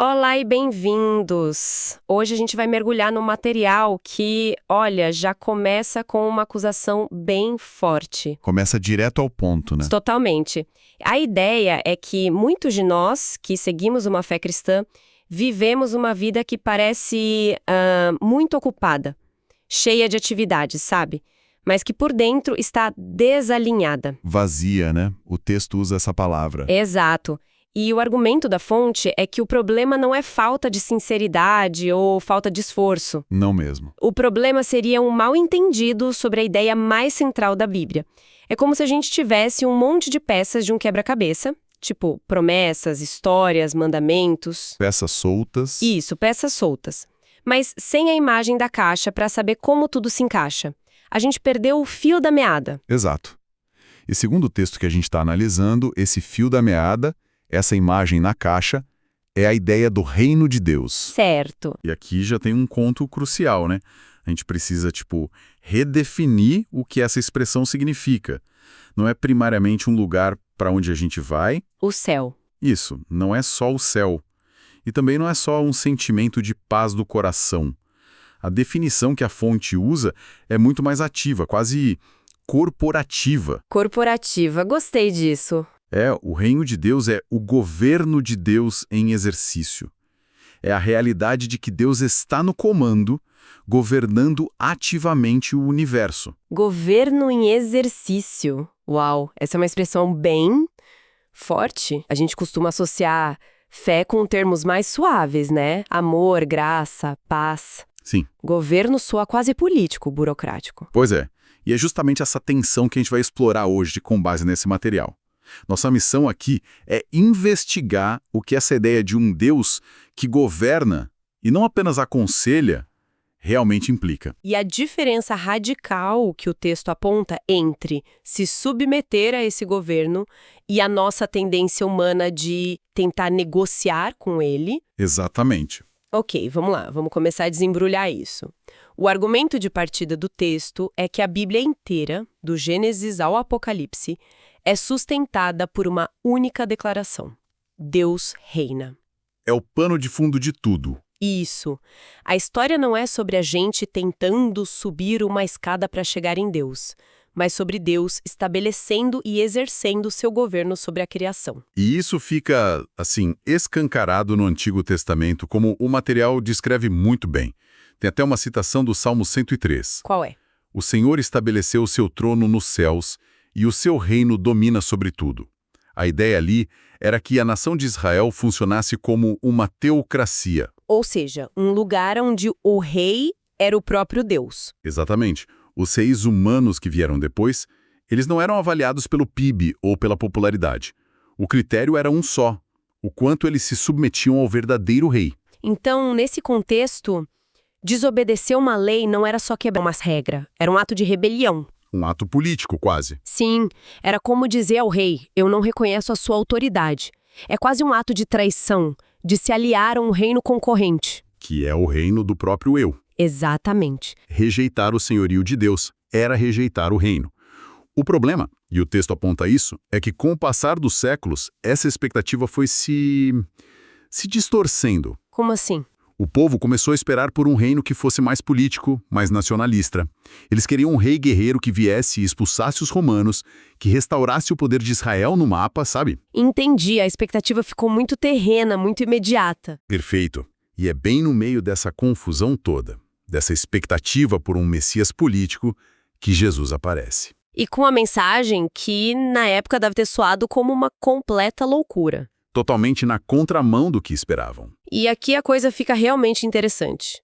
Olá e bem-vindos! Hoje a gente vai mergulhar num material que, olha, já começa com uma acusação bem forte. Começa direto ao ponto, né? Totalmente. A ideia é que muitos de nós que seguimos uma fé cristã vivemos uma vida que parece muito ocupada, cheia de atividades, sabe? Mas que por dentro está desalinhada. Vazia, né? O texto usa essa palavra. Exato. E o argumento da fonte é que o problema não é falta de sinceridade ou falta de esforço. Não mesmo. O problema seria um mal-entendido sobre a ideia mais central da Bíblia. É como se a gente tivesse um monte de peças de um quebra-cabeça, tipo promessas, histórias, mandamentos. Peças soltas. Isso, peças soltas. Mas sem a imagem da caixa para saber como tudo se encaixa. A gente perdeu o fio da meada. Exato. E segundo o texto que a gente está analisando, esse fio da meada, essa imagem na caixa, é a ideia do reino de Deus. Certo. E aqui já tem um ponto crucial, né? A gente precisa, redefinir o que essa expressão significa. Não é primariamente um lugar para onde a gente vai. O céu. Isso, não é só o céu. E também não é só um sentimento de paz do coração. A definição que a fonte usa é muito mais ativa, quase corporativa. Corporativa, gostei disso. O reino de Deus é o governo de Deus em exercício. É a realidade de que Deus está no comando, governando ativamente o universo. Governo em exercício. Uau, essa é uma expressão bem forte. A gente costuma associar fé com termos mais suaves, né? Amor, graça, paz. Sim. Governo soa quase político, burocrático. Pois é. E é justamente essa tensão que a gente vai explorar hoje com base nesse material. Nossa missão aqui é investigar o que essa ideia de um Deus que governa e não apenas aconselha realmente implica. E a diferença radical que o texto aponta entre se submeter a esse governo e a nossa tendência humana de tentar negociar com ele. Exatamente. Ok, vamos lá, vamos começar a desembrulhar isso. O argumento de partida do texto é que a Bíblia inteira, do Gênesis ao Apocalipse, é sustentada por uma única declaração: Deus reina. É o pano de fundo de tudo. Isso. A história não é sobre a gente tentando subir uma escada para chegar em Deus, mas sobre Deus estabelecendo e exercendo seu governo sobre a criação. E isso fica, escancarado no Antigo Testamento, como o material descreve muito bem. Tem até uma citação do Salmo 103. Qual é? O Senhor estabeleceu o seu trono nos céus e o seu reino domina sobre tudo. A ideia ali era que a nação de Israel funcionasse como uma teocracia. Ou seja, um lugar onde o rei era o próprio Deus. Exatamente. Os reis humanos que vieram depois, eles não eram avaliados pelo PIB ou pela popularidade. O critério era um só: o quanto eles se submetiam ao verdadeiro rei. Então, nesse contexto, desobedecer uma lei não era só quebrar umas regras, era um ato de rebelião. Um ato político, quase. Sim, era como dizer ao rei: eu não reconheço a sua autoridade. É quase um ato de traição, de se aliar a um reino concorrente. Que é o reino do próprio eu. Exatamente. Rejeitar o senhorio de Deus era rejeitar o reino. O problema, e o texto aponta isso, é que com o passar dos séculos, essa expectativa foi se distorcendo. Como assim? O povo começou a esperar por um reino que fosse mais político, mais nacionalista. Eles queriam um rei guerreiro que viesse e expulsasse os romanos, que restaurasse o poder de Israel no mapa, sabe? Entendi, a expectativa ficou muito terrena, muito imediata. Perfeito. E é bem no meio dessa confusão toda, dessa expectativa por um Messias político, que Jesus aparece. E com a mensagem que, na época, deve ter soado como uma completa loucura. Totalmente na contramão do que esperavam. E aqui a coisa fica realmente interessante.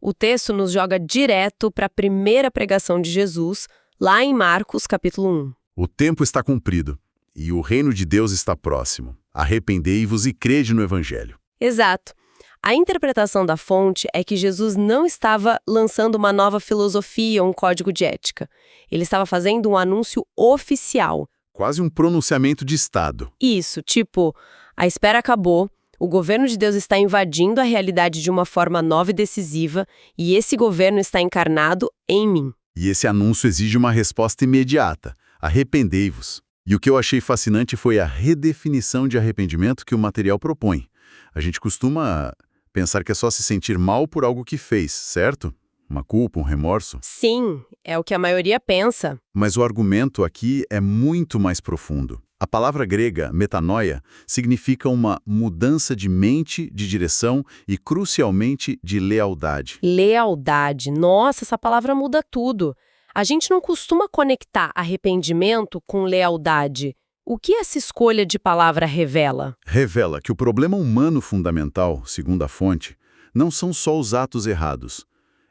O texto nos joga direto para a primeira pregação de Jesus, lá em Marcos, capítulo 1. O tempo está cumprido, e o reino de Deus está próximo. Arrependei-vos e crede no Evangelho. Exato. A interpretação da fonte é que Jesus não estava lançando uma nova filosofia ou um código de ética. Ele estava fazendo um anúncio oficial. Quase um pronunciamento de Estado. Isso, tipo, a espera acabou, o governo de Deus está invadindo a realidade de uma forma nova e decisiva, e esse governo está encarnado em mim. E esse anúncio exige uma resposta imediata. Arrependei-vos. E o que eu achei fascinante foi a redefinição de arrependimento que o material propõe. A gente costuma pensar que é só se sentir mal por algo que fez, certo? Uma culpa, um remorso. Sim, é o que a maioria pensa. Mas o argumento aqui é muito mais profundo. A palavra grega, metanoia, significa uma mudança de mente, de direção e, crucialmente, de lealdade. Lealdade. Nossa, essa palavra muda tudo. A gente não costuma conectar arrependimento com lealdade. O que essa escolha de palavra revela? Revela que o problema humano fundamental, segundo a fonte, não são só os atos errados.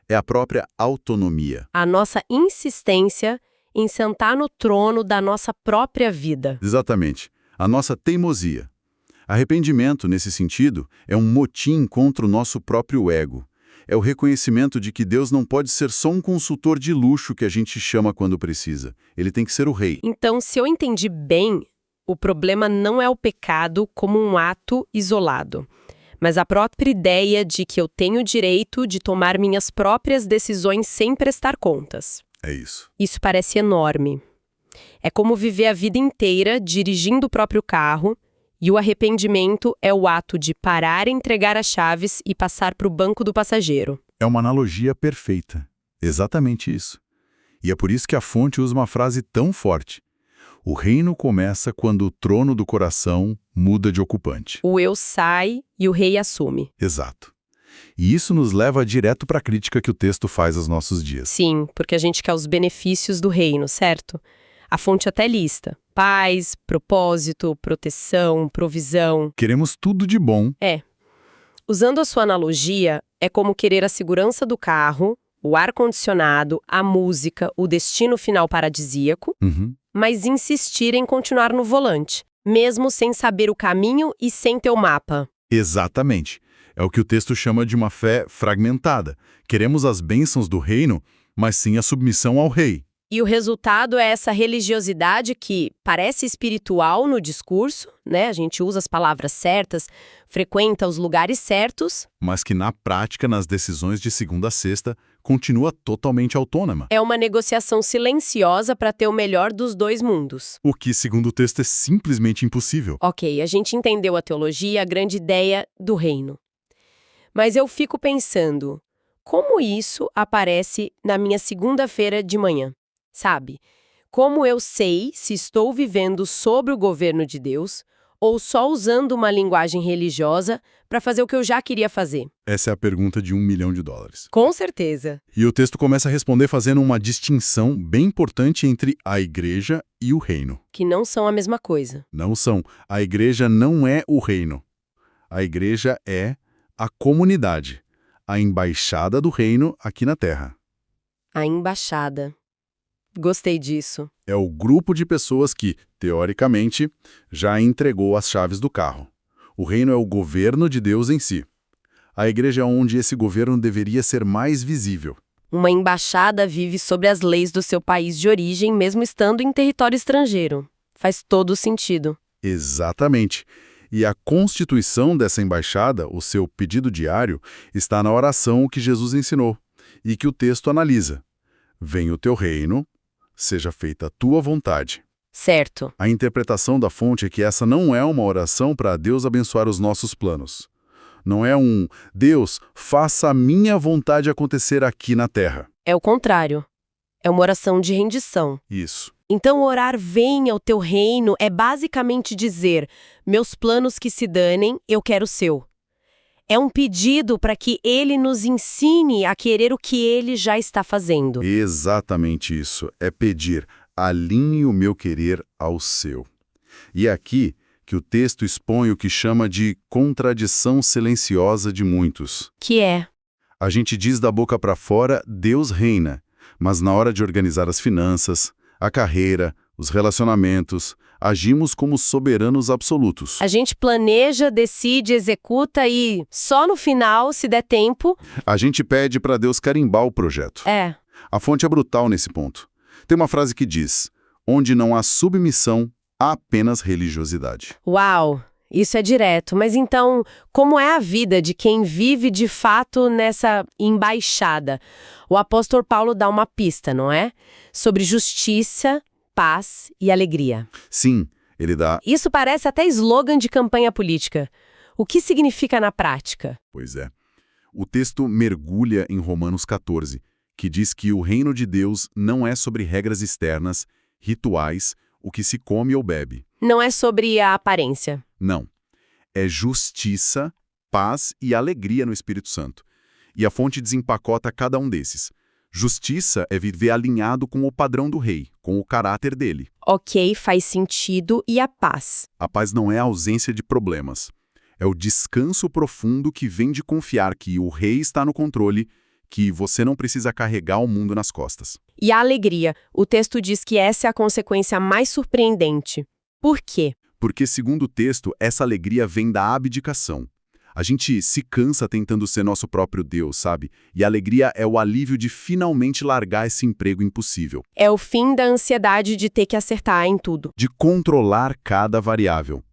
É a própria autonomia. A nossa insistência em sentar no trono da nossa própria vida. Exatamente. A nossa teimosia. Arrependimento, nesse sentido, é um motim contra o nosso próprio ego. É o reconhecimento de que Deus não pode ser só um consultor de luxo que a gente chama quando precisa. Ele tem que ser o rei. Então, se eu entendi bem, o problema não é o pecado como um ato isolado, mas a própria ideia de que eu tenho o direito de tomar minhas próprias decisões sem prestar contas. É isso. Isso parece enorme. É como viver a vida inteira dirigindo o próprio carro, e o arrependimento é o ato de parar, entregar as chaves e passar para o banco do passageiro. É uma analogia perfeita. Exatamente isso. E é por isso que a fonte usa uma frase tão forte. O reino começa quando o trono do coração muda de ocupante. O eu sai e o rei assume. Exato. E isso nos leva direto para a crítica que o texto faz aos nossos dias. Sim, porque a gente quer os benefícios do reino, certo? A fonte até lista. Paz, propósito, proteção, provisão. Queremos tudo de bom. Usando a sua analogia, é como querer a segurança do carro, o ar-condicionado, a música, o destino final paradisíaco, mas insistir em continuar no volante, mesmo sem saber o caminho e sem ter o mapa. Exatamente. É o que o texto chama de uma fé fragmentada. Queremos as bênçãos do reino, mas sem a submissão ao rei. E o resultado é essa religiosidade que parece espiritual no discurso, né? A gente usa as palavras certas, frequenta os lugares certos. Mas que na prática, nas decisões de segunda a sexta, continua totalmente autônoma. É uma negociação silenciosa para ter o melhor dos dois mundos. O que, segundo o texto, é simplesmente impossível. Ok, a gente entendeu a teologia, a grande ideia do reino. Mas eu fico pensando, como isso aparece na minha segunda-feira de manhã? Sabe? Como eu sei se estou vivendo sob o governo de Deus ou só usando uma linguagem religiosa para fazer o que eu já queria fazer? Essa é a pergunta de $1 milhão. Com certeza. E o texto começa a responder fazendo uma distinção bem importante entre a igreja e o reino. Que não são a mesma coisa. Não são. A igreja não é o reino. A igreja é a comunidade, a embaixada do reino aqui na Terra. A embaixada. Gostei disso. É o grupo de pessoas que, teoricamente, já entregou as chaves do carro. O reino é o governo de Deus em si. A igreja é onde esse governo deveria ser mais visível. Uma embaixada vive sobre as leis do seu país de origem, mesmo estando em território estrangeiro. Faz todo sentido. Exatamente. E a constituição dessa embaixada, o seu pedido diário, está na oração que Jesus ensinou e que o texto analisa. Venha o teu reino, seja feita a tua vontade. Certo. A interpretação da fonte é que essa não é uma oração para Deus abençoar os nossos planos. Não é um Deus, faça a minha vontade acontecer aqui na terra. É o contrário. É uma oração de rendição. Isso. Então, orar venha o teu reino é basicamente dizer, meus planos que se danem, eu quero o seu. É um pedido para que ele nos ensine a querer o que ele já está fazendo. Exatamente isso. É pedir, alinhe o meu querer ao seu. E é aqui que o texto expõe o que chama de contradição silenciosa de muitos. Que é? A gente diz da boca para fora, Deus reina, mas na hora de organizar as finanças, a carreira, os relacionamentos, agimos como soberanos absolutos. A gente planeja, decide, executa e só no final, se der tempo... A gente pede para Deus carimbar o projeto. É. A fonte é brutal nesse ponto. Tem uma frase que diz, onde não há submissão, há apenas religiosidade. Uau! Isso é direto. Mas então, como é a vida de quem vive de fato nessa embaixada? O apóstolo Paulo dá uma pista, não é? Sobre justiça, paz e alegria. Sim, ele dá... Isso parece até slogan de campanha política. O que significa na prática? Pois é. O texto mergulha em Romanos 14, que diz que o reino de Deus não é sobre regras externas, rituais, o que se come ou bebe. Não é sobre a aparência. Não. É justiça, paz e alegria no Espírito Santo. E a fonte desempacota cada um desses. Justiça é viver alinhado com o padrão do rei, com o caráter dele. Ok, faz sentido. E a paz? A paz não é a ausência de problemas. É o descanso profundo que vem de confiar que o rei está no controle, que você não precisa carregar o mundo nas costas. E a alegria? O texto diz que essa é a consequência mais surpreendente. Por quê? Porque, segundo o texto, essa alegria vem da abdicação. A gente se cansa tentando ser nosso próprio Deus, sabe? E a alegria é o alívio de finalmente largar esse emprego impossível. É o fim da ansiedade de ter que acertar em tudo. De controlar cada variável.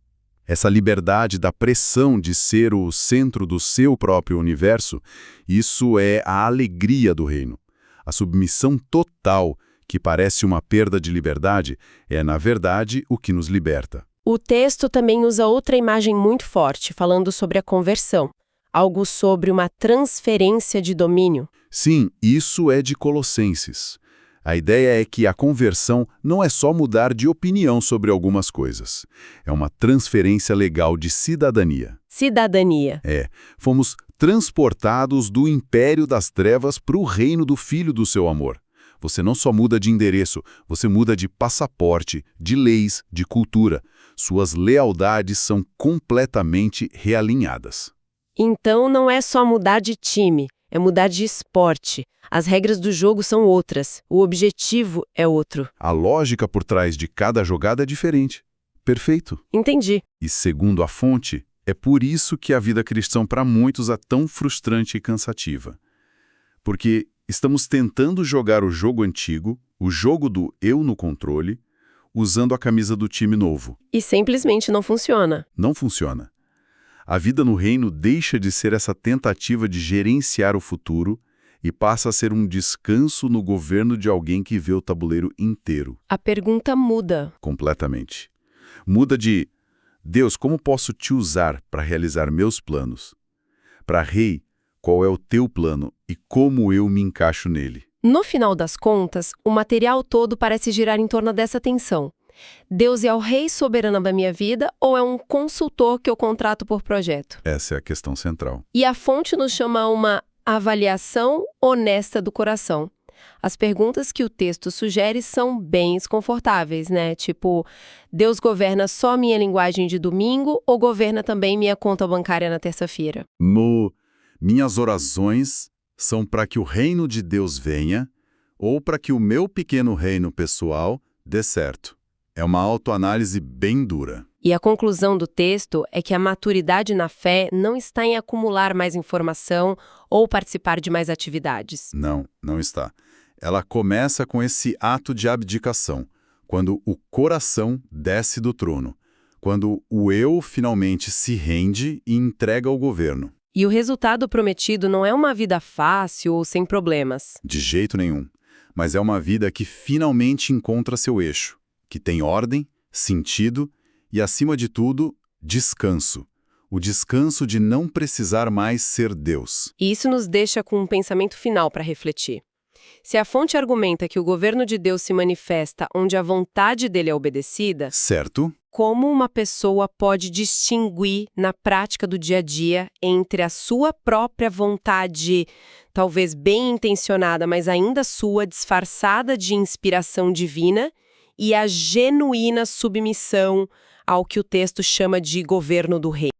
Essa liberdade da pressão de ser o centro do seu próprio universo, isso é a alegria do reino. A submissão total, que parece uma perda de liberdade, é, na verdade, o que nos liberta. O texto também usa outra imagem muito forte, falando sobre a conversão. Algo sobre uma transferência de domínio. Sim, isso é de Colossenses. A ideia é que a conversão não é só mudar de opinião sobre algumas coisas. É uma transferência legal de cidadania. Cidadania. Fomos transportados do império das trevas para o reino do Filho do seu amor. Você não só muda de endereço, você muda de passaporte, de leis, de cultura. Suas lealdades são completamente realinhadas. Então não é só mudar de time, é mudar de esporte. As regras do jogo são outras, o objetivo é outro. A lógica por trás de cada jogada é diferente. Perfeito. Entendi. E segundo a fonte, é por isso que a vida cristã para muitos é tão frustrante e cansativa. Porque estamos tentando jogar o jogo antigo, o jogo do eu no controle, usando a camisa do time novo. E simplesmente não funciona. Não funciona. A vida no reino deixa de ser essa tentativa de gerenciar o futuro e passa a ser um descanso no governo de alguém que vê o tabuleiro inteiro. A pergunta muda. Completamente. Muda de, Deus, como posso te usar para realizar meus planos? Para rei, qual é o teu plano e como eu me encaixo nele? No final das contas, o material todo parece girar em torno dessa tensão. Deus é o rei soberano da minha vida ou é um consultor que eu contrato por projeto? Essa é a questão central. E a fonte nos chama a uma avaliação honesta do coração. As perguntas que o texto sugere são bem desconfortáveis, né? Tipo, Deus governa só minha linguagem de domingo ou governa também minha conta bancária na terça-feira? Minhas orações são para que o reino de Deus venha ou para que o meu pequeno reino pessoal dê certo. É uma autoanálise bem dura. E a conclusão do texto é que a maturidade na fé não está em acumular mais informação ou participar de mais atividades. Não está. Ela começa com esse ato de abdicação, quando o coração desce do trono, quando o eu finalmente se rende e entrega ao governo. E o resultado prometido não é uma vida fácil ou sem problemas. De jeito nenhum. Mas é uma vida que finalmente encontra seu eixo, que tem ordem, sentido e, acima de tudo, descanso. O descanso de não precisar mais ser Deus. E isso nos deixa com um pensamento final para refletir. Se a fonte argumenta que o governo de Deus se manifesta onde a vontade dele é obedecida, certo? Como uma pessoa pode distinguir na prática do dia a dia entre a sua própria vontade, talvez bem intencionada, mas ainda sua, disfarçada de inspiração divina, e a genuína submissão ao que o texto chama de governo do rei?